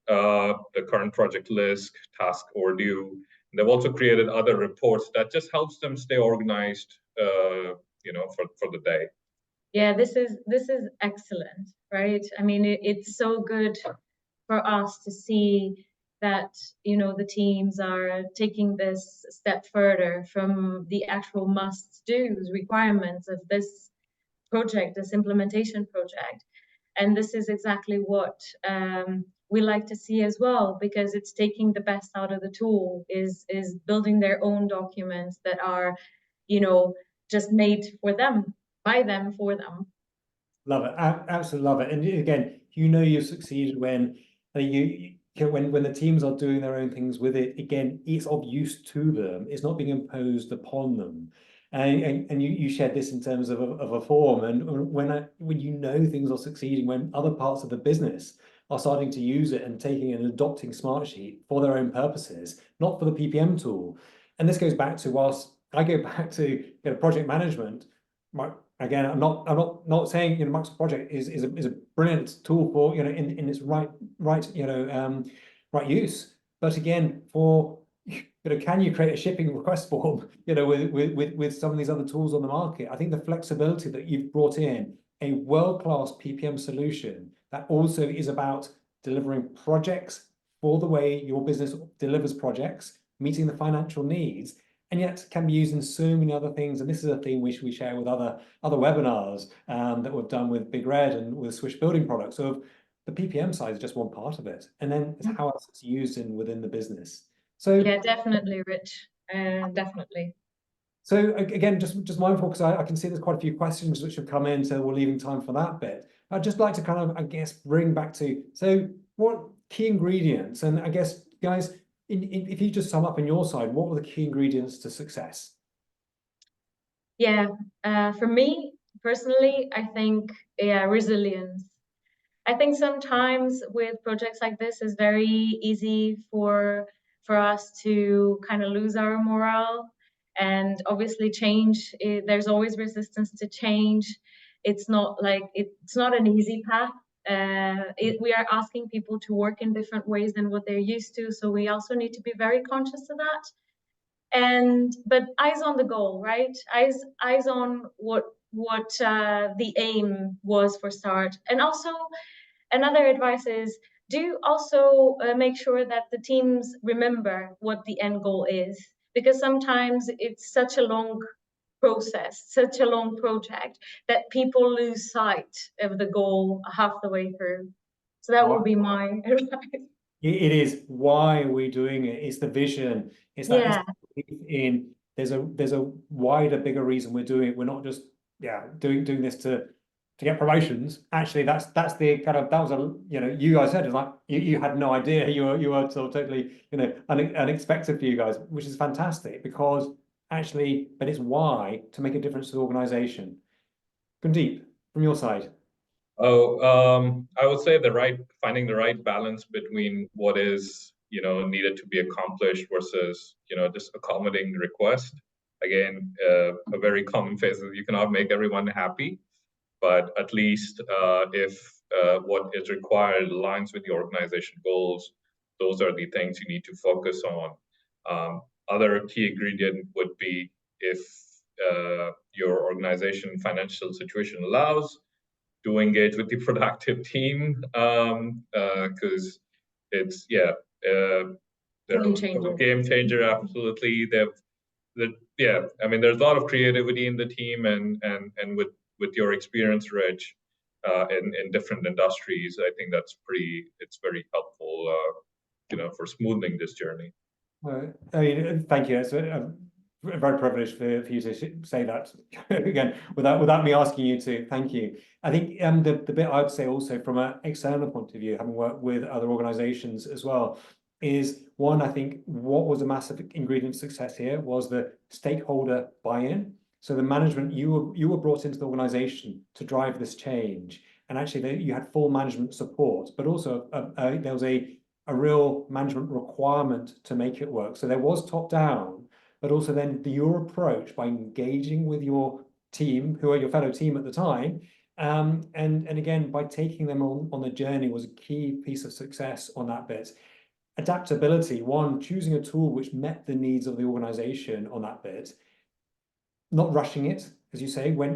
The current project list, task or due. They've also created other reports that just helps them stay organized, you know, for the day. Yeah, this is excellent, right? I mean, it's so good for us to see that, you know, the teams are taking this step further from the actual must-dos requirements of this project, this implementation project. And this is exactly what we like to see as well, because it's taking the best out of the tool, is building their own documents that are, you know, just made for them, by them, for them. Love it. Absolutely love it. And again, you know, you've succeeded when when the teams are doing their own things with it. Again, it's of use to them. It's not being imposed upon them. And you shared this in terms of a form. And when you know things are succeeding, when other parts of the business are starting to use it and taking and adopting Smartsheet for their own purposes, not for the PPM tool. And this goes back to, whilst I go back to project management, again, I'm not saying, you know, Microsoft Project is a brilliant tool for, you know, in its right use. But again, for, you know, can you create a shipping request form, you know, with some of these other tools on the market? I think the flexibility that you've brought in a world-class PPM solution that also is about delivering projects for the way your business delivers projects, meeting the financial needs, and yet can be used in so many other things. And this is a theme we share with other webinars that we've done with Big Red and with Swish Building Products. So the PPM side is just one part of it, and then it's how else it's used within the business. So yeah, definitely, Rich. Definitely. So again, just mindful, because I can see there's quite a few questions which have come in, so we're leaving time for that bit. I'd just like to kind of, I guess, bring back to, so what key ingredients, and I guess, guys, if you just sum up on your side, what were the key ingredients to success? Yeah, for me personally, I think, yeah, resilience. I think sometimes with projects like this, it's very easy for us to kind of lose our morale. And obviously change, there's always resistance to change. It's not like, it's not an easy path. We are asking people to work in different ways than what they're used to. So we also need to be very conscious of that. But eyes on the goal, right? Eyes on what the aim was for start. And also, another advice is, do also make sure that the teams remember what the end goal is, because sometimes it's such a long process, such a long project, that people lose sight of the goal half the way through. So that would be my advice. It is, why are we doing it? It's the vision. It's that, Yeah. there's a wider, bigger reason we're doing it. We're not just doing this to get promotions. Actually, that's the kind of, that was a, you know, you guys said, it's like you had no idea, you were sort of totally, you know, unexpected for you guys, which is fantastic, because actually, but it's why, to make a difference to the organization. Gundeep, from your side. I would say finding the right balance between what is, you know, needed to be accomplished versus, you know, just accommodating the request. Again, a very common phase is you cannot make everyone happy, but at least if what is required aligns with the organization goals, those are the things you need to focus on. Other key ingredient would be, if your organization financial situation allows, to engage with the Prodactive team, because it's they're a game changer. Absolutely, I mean, there's a lot of creativity in the team, and with your experience, Rich, in different industries, I think it's very helpful, you know, for smoothing this journey. Thank you. It's very privileged for you to say that again without me asking you to. Thank you. I think the bit I'd say also from an external point of view, having worked with other organizations as well, is one, I think what was a massive ingredient of success here was the stakeholder buy-in. So the management, you were brought into the organization to drive this change, and actually you had full management support, but also there was a real management requirement to make it work. So there was top down, but also then your approach by engaging with your team, who are your fellow team at the time, and again, by taking them on the journey was a key piece of success on that bit. Adaptability, one, choosing a tool which met the needs of the organization on that bit, not rushing it, as you say, when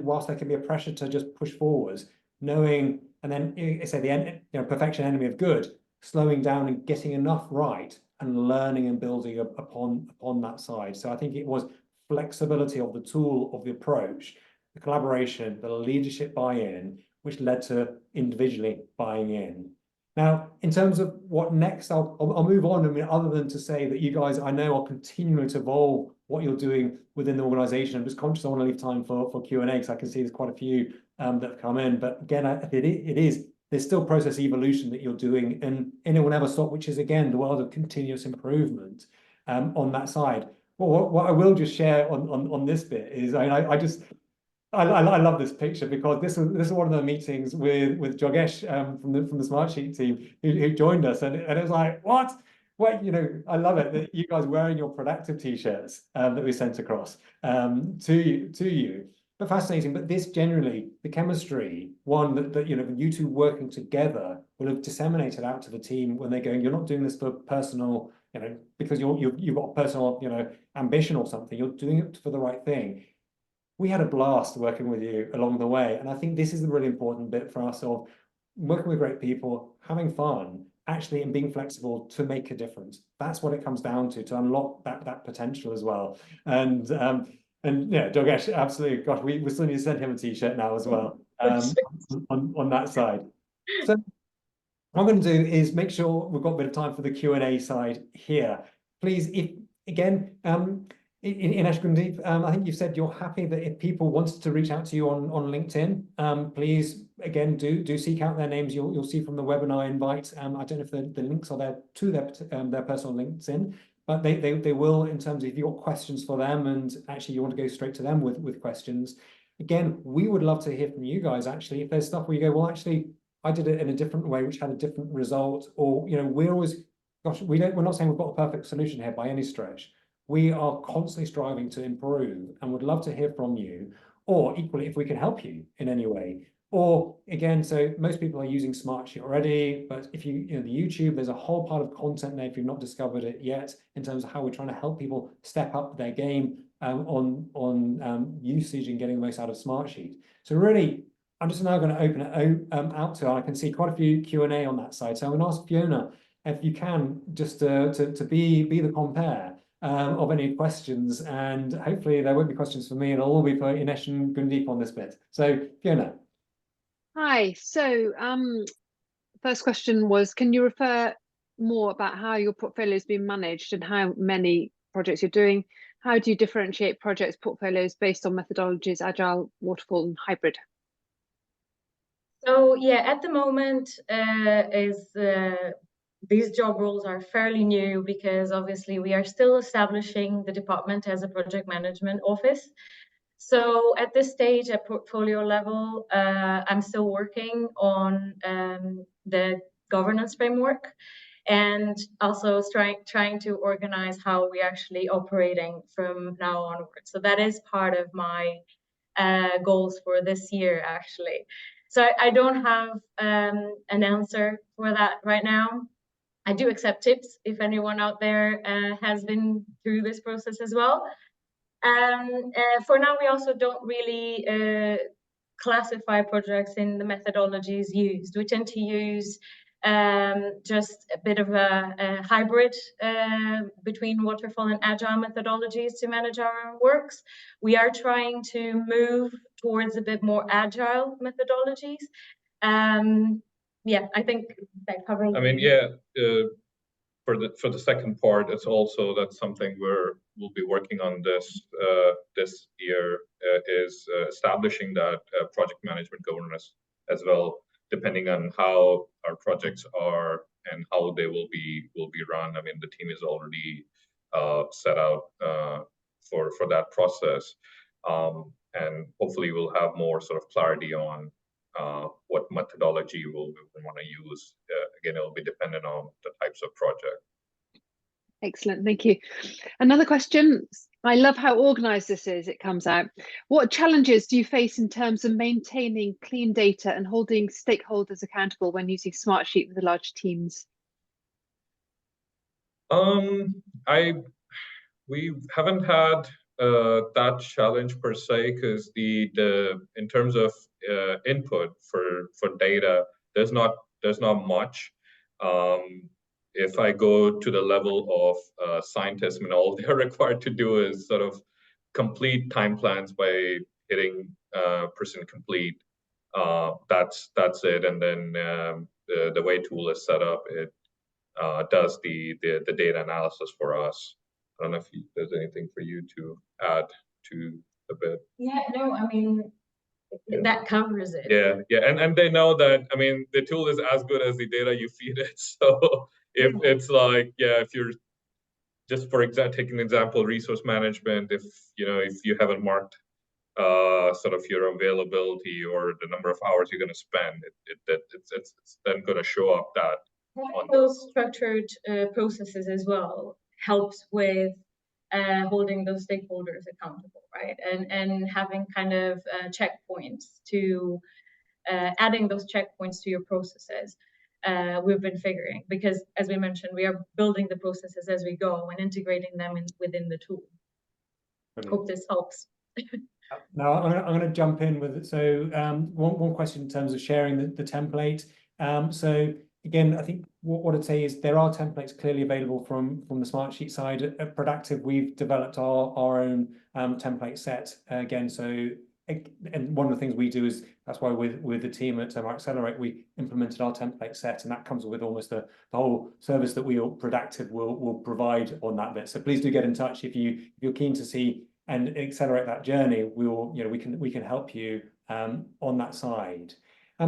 whilst there can be a pressure to just push forwards, knowing, and then I say perfection enemy of good, slowing down and getting enough right and learning and building upon that side. So I think it was flexibility of the tool, of the approach, the collaboration, the leadership buy-in, which led to individually buying in. Now, in terms of what next, I'll move on. I mean, other than to say that you guys, I know, are continuing to evolve what you're doing within the organization. I'm just conscious I want to leave time for Q&A, because I can see there's quite a few that have come in. But again, there's still process evolution that you're doing, and it will never stop, which is, again, the world of continuous improvement on that side. Well, what I will just share on this bit is, I love this picture, because this is one of the meetings with Jogesh from the Smartsheet team who joined us, and it was like, what? You know, I love it that you guys wearing your Prodactive t-shirts that we sent across to you. but fascinating. But this generally, the chemistry, one that you know, you two working together will have disseminated out to the team when they're going, you're not doing this for personal, you know, because you've got personal, you know, ambition or something. You're doing it for the right thing. We had a blast working with you along the way. And I think this is the really important bit for us of working with great people, having fun, actually, and being flexible to make a difference. That's what it comes down to unlock that potential as well. And yeah, Dogesh, absolutely. Gosh, we still need to send him a t-shirt now as well, on that side. So what I'm going to do is make sure we've got a bit of time for the Q&A side here. Please, if again, Inês, Gundeep, I think you've said you're happy that if people wanted to reach out to you on LinkedIn, please again do seek out their names. You'll see from the webinar invite. I don't know if the links are there to their personal LinkedIn, but they will, in terms of if you've got questions for them and actually you want to go straight to them with questions. Again, we would love to hear from you guys. Actually, if there's stuff where you go, well, actually, I did it in a different way, which had a different result, or you know, we're always, gosh, we're not saying we've got a perfect solution here by any stretch. We are constantly striving to improve and would love to hear from you, or equally, if we can help you in any way. Or again, so most people are using Smartsheet already, but if you know, the YouTube, there's a whole part of content there if you've not discovered it yet, in terms of how we're trying to help people step up their game on usage and getting the most out of Smartsheet. So really, I'm just now going to open it out to, I can see quite a few Q&A on that side. So I'm going to ask Fiona, if you can, just to be the compare of any questions, and hopefully there won't be questions for me, and it'll all be for Inês and Gundeep on this bit. So Fiona. Hi, so first question was, can you refer more about how your portfolio is being managed and how many projects you're doing? How do you differentiate projects portfolios based on methodologies, agile, waterfall, and hybrid? So yeah, at the moment, these job roles are fairly new because obviously we are still establishing the department as a project management office. So at this stage, at portfolio level, I'm still working on the governance framework, and also trying to organize how we're actually operating from now onwards. So that is part of my goals for this year, actually. So I don't have an answer for that right now. I do accept tips if anyone out there has been through this process as well. For now, we also don't really classify projects in the methodologies used. We tend to use just a bit of a hybrid between waterfall and agile methodologies to manage our works. We are trying to move towards a bit more agile methodologies. Yeah, I think that covers. I mean, yeah, for the second part, it's also that's something we'll be working on this year, is establishing that project management governance as well, depending on how our projects are and how they will be run. I mean, the team is already set out for that process, and hopefully we'll have more sort of clarity on what methodology we want to use. Again, it'll be dependent on the types of project. Excellent, thank you. Another question. I love how organized this is, it comes out. What challenges do you face in terms of maintaining clean data and holding stakeholders accountable when using Smartsheet with the large teams? We haven't had that challenge per se, because in terms of input for data, there's not much. If I go to the level of scientists, I mean, all they're required to do is sort of complete time plans by hitting percent complete. That's it. And then the way tool is set up, it does the data analysis for us. I don't know if there's anything for you to add to the bit. Yeah, no, I mean, that covers it. Yeah, and they know that, I mean, the tool is as good as the data you feed it. So if it's like, yeah, if you're just, for example, taking an example, resource management, if you haven't marked sort of your availability or the number of hours you're going to spend, it's then going to show up that those structured processes as well helps with holding those stakeholders accountable, right? And having kind of checkpoints to adding those checkpoints to your processes. We've been figuring, because as we mentioned, we are building the processes as we go and integrating them within the tool. Brilliant. Hope this helps. Now I'm going to jump in with it. So one question in terms of sharing the template. So again, I think what I'd say is there are templates clearly available from the Smartsheet side. At Prodactive, we've developed our own template set again. So and one of the things we do is that's why with the team at RxCelerate, we implemented our template set, and that comes with almost the whole service that Prodactive will provide on that bit. So please do get in touch if you're keen to see and accelerate that journey. We can help you on that side.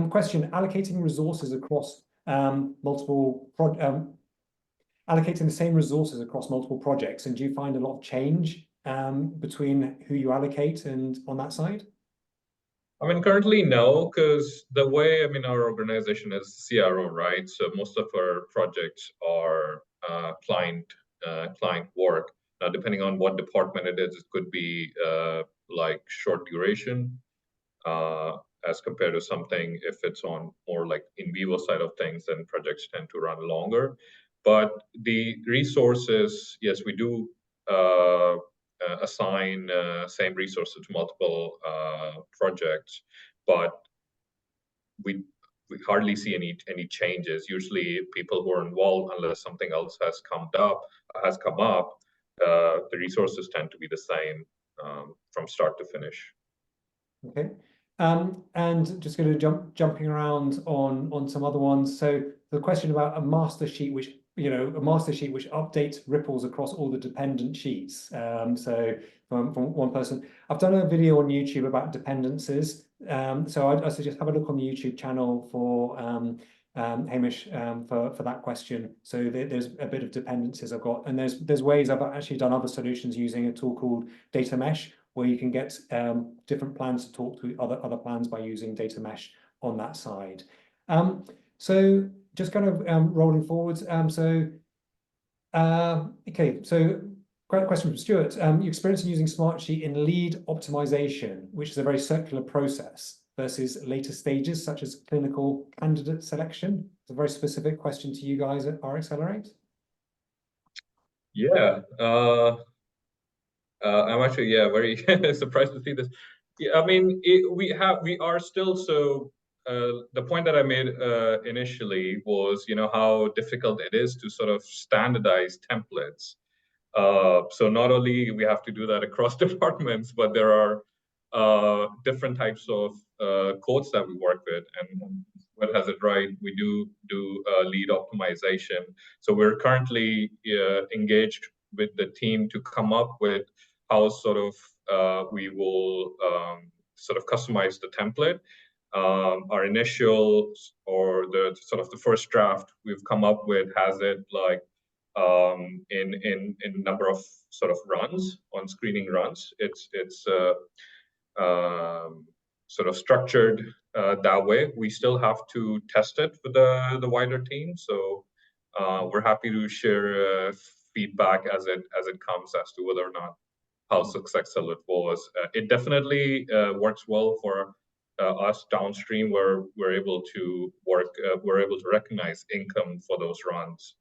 Question: allocating resources across allocating the same resources across multiple projects, and do you find a lot of change between who you allocate and on that side? I mean, currently, no, because the way, I mean, our organization is CRO, right? So most of our projects are client work. Now, depending on what department it is, it could be like short duration as compared to something, if it's on more like in vivo side of things, then projects tend to run longer. But the resources, yes, we do assign same resources to multiple projects, but we hardly see any changes. Usually people who are involved, unless something else has come up, the resources tend to be the same from start to finish. Okay. And just going to jumping around on some other ones. So the question about a master sheet, which which updates ripples across all the dependent sheets. So from one person, I've done a video on YouTube about dependencies. So I suggest have a look on the YouTube channel for Hamish for that question. So there's a bit of dependencies I've got, and there's ways I've actually done other solutions using a tool called Data Mesh, where you can get different plans to talk to other plans by using Data Mesh on that side. So just kind of rolling forwards. Okay, so great question from Stuart. Your experience in using Smartsheet in lead optimization, which is a very circular process, versus later stages such as clinical candidate selection. It's a very specific question to you guys at RxCelerate. Yeah. I'm actually, very surprised to see this. Yeah, I mean, we are still so. The point that I made initially was, how difficult it is to sort of standardize templates. So not only we have to do that across departments, but there are different types of codes that we work with. And what has it right? We do lead optimization. So we're currently engaged with the team to come up with how sort of we will sort of customize the template. Our initial or the sort of the first draft we've come up with has it like in number of sort of runs on screening runs. It's sort of structured that way. We still have to test it with the wider team. So we're happy to share feedback as it comes as to whether or not how successful it was. It definitely works well for us downstream, where we're able to recognize income for those runs.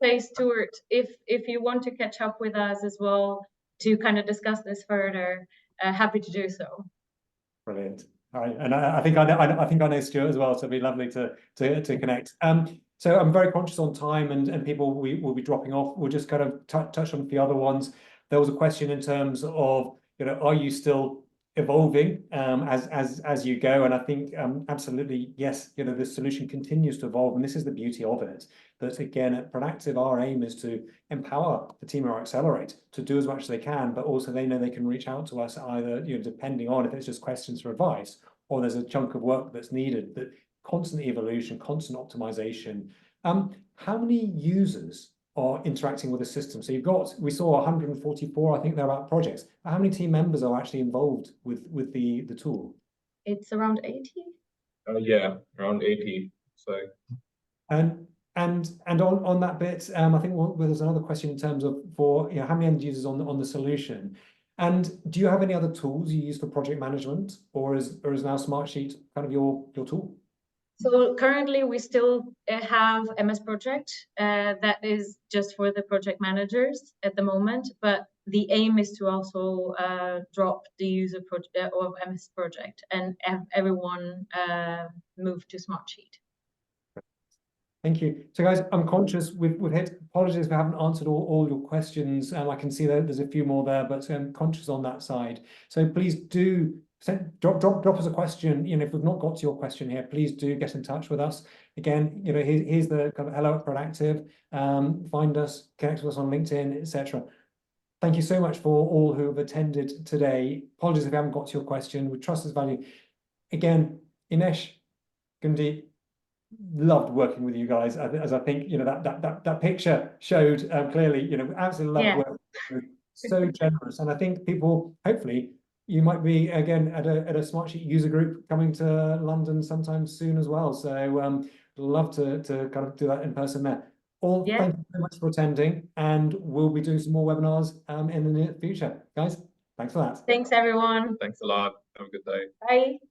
Hey, Stuart, if you want to catch up with us as well to kind of discuss this further, happy to do so. Brilliant. All right, and I think I know Stuart as well, so it'd be lovely to connect. So I'm very conscious on time, and people will be dropping off. We'll just kind of touch on a few other ones. There was a question in terms of, are you still evolving as you go? And I think absolutely yes. The solution continues to evolve, and this is the beauty of it. That again, at Prodactive, our aim is to empower the team at RxCelerate to do as much as they can, but also they know they can reach out to us either depending on if it's just questions for advice or there's a chunk of work that's needed. That constant evolution, constant optimization. How many users are interacting with the system? So we saw 144, I think they're about projects. How many team members are actually involved with the tool? It's around 80. Yeah, around 80. So. And and on that bit, I think there's another question in terms of how many end users on the solution, and do you have any other tools you use for project management, or is now Smartsheet kind of your tool? So currently we still have MS Project that is just for the project managers at the moment, but the aim is to also drop the user of MS Project and have everyone move to Smartsheet. Thank you. So guys, I'm conscious we've hit, apologies if I haven't answered all your questions. I can see that there's a few more there, but I'm conscious on that side. So please do drop us a question. If we've not got to your question here, please do get in touch with us. Again, here's the kind of hello at Prodactive. Find us, connect with us on LinkedIn, etc. Thank you so much for all who have attended today. Apologies if I haven't got to your question. We trust this value. Again, Inês, Gundeep, loved working with you guys, as I think that picture showed clearly. Absolutely loved working with you. So generous, and I think people, hopefully, you might be again at a Smartsheet user group coming to London sometime soon as well. So love to kind of do that in person there. Thank you so much for attending, and we'll be doing some more webinars in the near future, guys. Thanks for that. Thanks everyone. Thanks a lot. Have a good day. Bye.